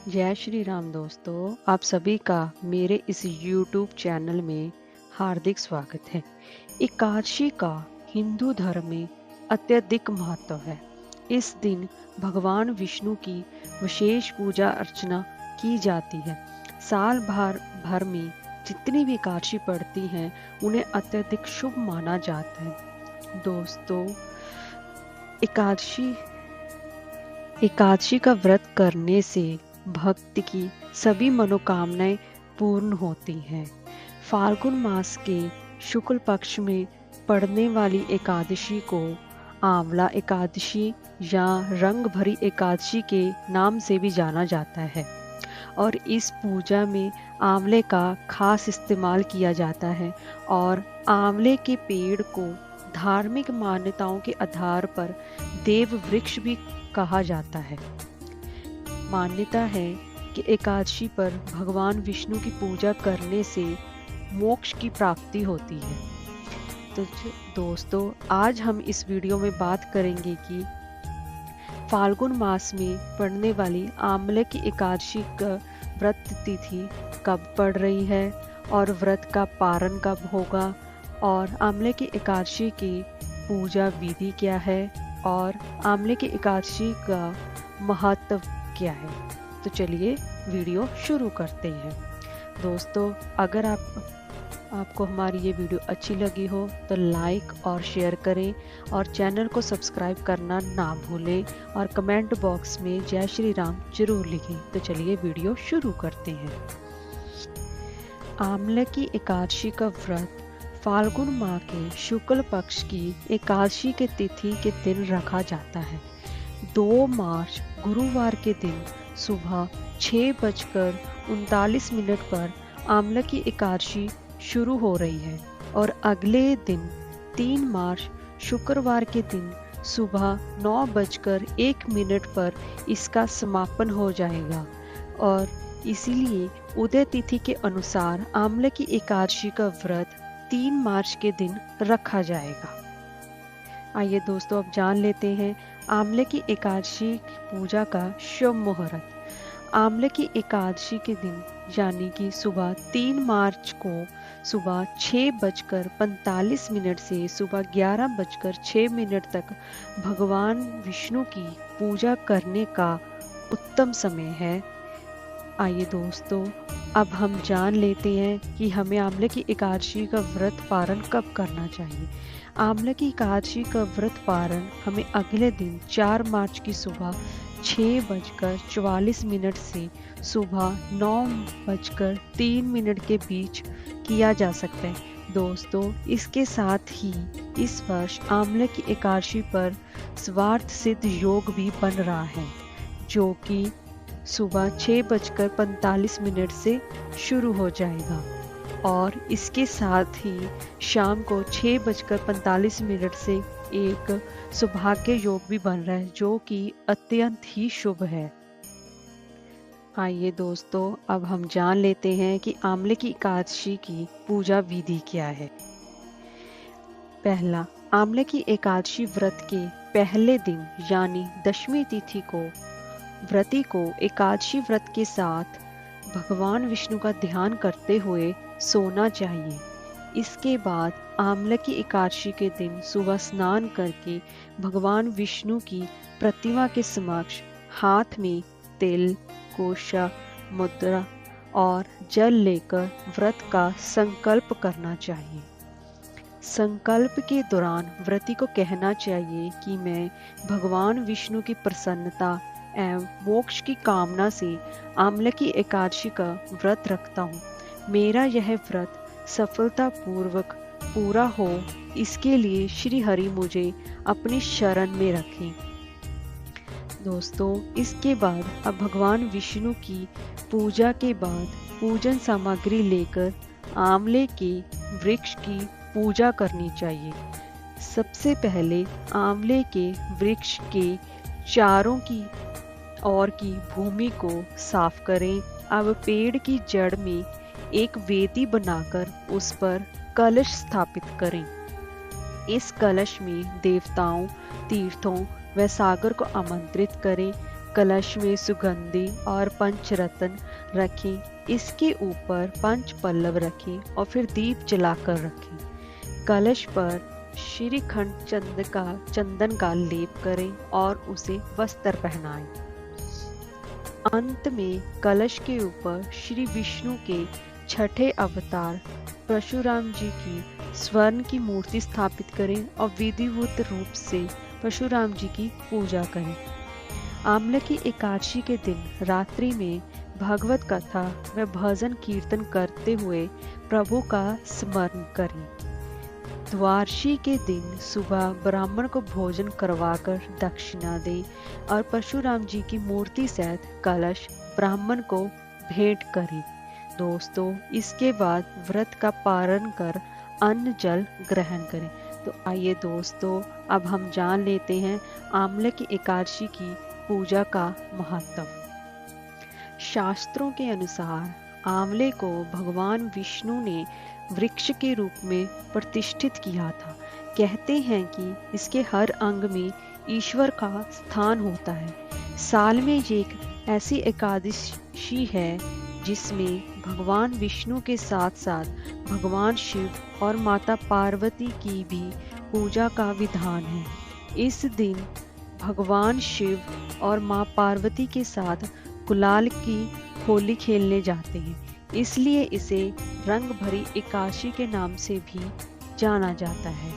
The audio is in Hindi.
जय श्री राम दोस्तों, आप सभी का मेरे इस YouTube चैनल में हार्दिक स्वागत है। एकादशी का हिंदू धर्म में अत्यधिक महत्व है। इस दिन भगवान विष्णु की विशेष पूजा अर्चना की जाती है। साल भर में जितनी भी एकादशी पड़ती हैं, उन्हें अत्यधिक शुभ माना जाता है। दोस्तों, एकादशी एकादशी का व्रत करने से भक्त की सभी मनोकामनाएं पूर्ण होती हैं। फाल्गुन मास के शुक्ल पक्ष में पड़ने वाली एकादशी को आंवला एकादशी या रंग भरी एकादशी के नाम से भी जाना जाता है और इस पूजा में आंवले का खास इस्तेमाल किया जाता है और आंवले के पेड़ को धार्मिक मान्यताओं के आधार पर देव वृक्ष भी कहा जाता है। मान्यता है कि एकादशी पर भगवान विष्णु की पूजा करने से मोक्ष की प्राप्ति होती है। तो दोस्तों, आज हम इस वीडियो में बात करेंगे कि फाल्गुन मास में पड़ने वाली आंवले की एकादशी का व्रत तिथि कब पड़ रही है और व्रत का पारण कब होगा और आंवले की एकादशी की पूजा विधि क्या है और आंवले की एकादशी का महत्व क्या है। तो चलिए वीडियो शुरू करते हैं। दोस्तों, अगर आपको हमारी ये वीडियो अच्छी लगी हो तो लाइक और शेयर करें और चैनल को सब्सक्राइब करना ना भूलें और कमेंट बॉक्स में जय श्री राम जरूर लिखें। तो चलिए वीडियो शुरू करते हैं। आंवले की एकादशी का व्रत फाल्गुन माह के शुक्ल पक्ष की एकादशी के तिथि के दिन रखा जाता है। 2 मार्च गुरुवार के दिन सुबह 6:39 पर आंवले की एकादशी शुरू हो रही है और अगले दिन 3 मार्च शुक्रवार के दिन सुबह 9:01 पर इसका समापन हो जाएगा और इसीलिए उदय तिथि के अनुसार आंवले की एकादशी का व्रत 3 मार्च के दिन रखा जाएगा। आइए दोस्तों, अब जान लेते हैं आंवले की एकादशी की पूजा का शुभ मुहूर्त। आंवले की एकादशी के दिन यानी कि सुबह 3 मार्च को सुबह 6:45 से सुबह 11:06 तक भगवान विष्णु की पूजा करने का उत्तम समय है। आइए दोस्तों, अब हम जान लेते हैं कि हमें आंवले की एकादशी का व्रत पारण कब करना चाहिए। आंवले की एकादशी का व्रत पारण हमें अगले दिन 4 मार्च की सुबह 6:44 से सुबह 9:03 के बीच किया जा सकता है। दोस्तों, इसके साथ ही इस वर्ष आंवले की एकादशी पर स्वार्थ सिद्ध योग भी बन रहा है, जो कि सुबह 6:45 से शुरू हो जाएगा और इसके साथ ही शाम को 6:45 से एक सौभाग्य योग भी बन रहा है, जो कि अत्यंत ही शुभ है। आइए दोस्तों, अब हम जान लेते हैं कि आंवले की एकादशी की पूजा विधि क्या है। पहला, आंवले की एकादशी व्रत के पहले दिन यानी दशमी तिथि को व्रती को एकादशी व्रत के साथ भगवान विष्णु का ध्यान करते हुए सोना चाहिए। इसके बाद आंवले की एकादशी के दिन सुबह स्नान करके भगवान विष्णु की प्रतिमा के समक्ष हाथ में तिल, कोशा, मुद्रा और जल लेकर व्रत का संकल्प करना चाहिए। संकल्प के दौरान व्रती को कहना चाहिए कि मैं भगवान विष्णु की प्रसन्नता एवं मोक्ष की कामना से आंवले की एकादशी का व्रत रखता हूँ। मेरा यह व्रत सफलतापूर्वक पूरा हो, इसके लिए श्री हरि मुझे अपनी शरण में रखें। दोस्तों, इसके बाद अब भगवान विष्णु की पूजा के बाद पूजन सामग्री लेकर आंवले के वृक्ष की पूजा करनी चाहिए। सबसे पहले आंवले के वृक्ष के चारों की और की भूमि को साफ करें। अब पेड़ की जड़ में एक वेदी बनाकर उस पर कलश स्थापित करें। इस कलश में देवताओं, तीर्थों व सागर को आमंत्रित करें। कलश में सुगंधि और पंचरत्न रखें। इसके ऊपर पंच पल्लव रखें और फिर दीप जलाकर रखें। कलश पर श्रीखंड चंदन का लेप करें और उसे वस्त्र पहनाएं। अंत में कलश के ऊपर श्री विष्णु के छठे अवतार परशुराम जी की स्वर्ण की मूर्ति स्थापित करें और विधिवत रूप से परशुराम जी की पूजा करें। आमले की एकादशी के दिन रात्रि में भागवत कथा व भजन कीर्तन करते हुए प्रभु का स्मरण करें। द्वादशी के दिन सुबह ब्राह्मण को भोजन करवाकर दक्षिणा दें और परशुराम जी की मूर्ति सहित कलश ब्राह्मण को भेंट करें। दोस्तों, इसके बाद व्रत का पारण कर अन्न जल ग्रहण करें। तो आइए दोस्तों, अब हम जान लेते हैं आमले की एकादशी की पूजा का महत्व। शास्त्रों के अनुसार आंवले को भगवान विष्णु ने वृक्ष के रूप में प्रतिष्ठित किया था। कहते हैं कि इसके हर अंग में ईश्वर का स्थान होता है। साल में एक ऐसी एकादशी है जिसमें भगवान विष्णु के साथ साथ भगवान शिव और माता पार्वती की भी पूजा का विधान है। इस दिन भगवान शिव और माँ पार्वती के साथ गुलाल की होली खेलने जाते हैं, इसलिए इसे रंग भरी एकादशी के नाम से भी जाना जाता है।